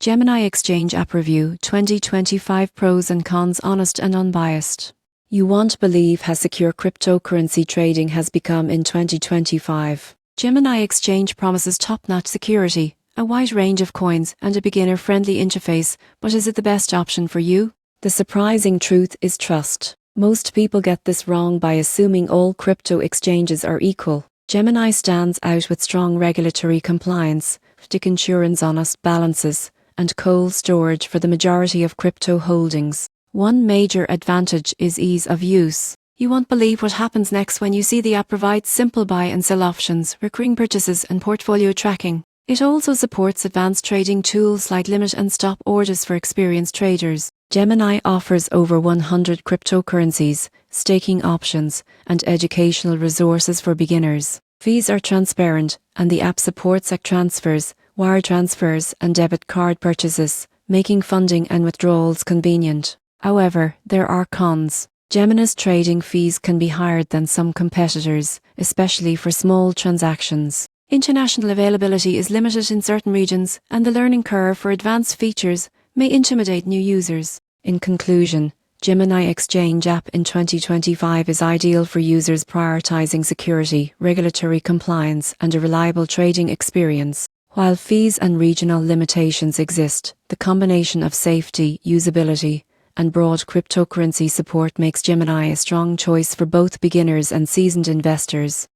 Gemini Exchange App Review 2025 Pros and Cons, honest and unbiased. You won't believe how secure cryptocurrency trading has become in 2025. Gemini Exchange promises top-notch security, a wide range of coins, and a beginner-friendly interface, but is it the best option for you? The surprising truth is trust. Most people get this wrong by assuming all crypto exchanges are equal. Gemini stands out with strong regulatory compliance, FDIC insurance, honest balances, and cold storage for the majority of crypto holdings. One major advantage is ease of use. You won't believe what happens next when you see the app provides simple buy and sell options, recurring purchases, and portfolio tracking. It also supports advanced trading tools like limit and stop orders for experienced traders. Gemini offers over 100 cryptocurrencies, staking options, and educational resources for beginners. Fees are transparent, and the app supports EC transfers, wire transfers, and debit card purchases, making funding and withdrawals convenient. However, there are cons. Gemini's trading fees can be higher than some competitors, especially for small transactions. International availability is limited in certain regions, and the learning curve for advanced features may intimidate new users. In conclusion, Gemini Exchange app in 2025 is ideal for users prioritizing security, regulatory compliance, and a reliable trading experience. While fees and regional limitations exist, the combination of safety, usability, and broad cryptocurrency support makes Gemini a strong choice for both beginners and seasoned investors.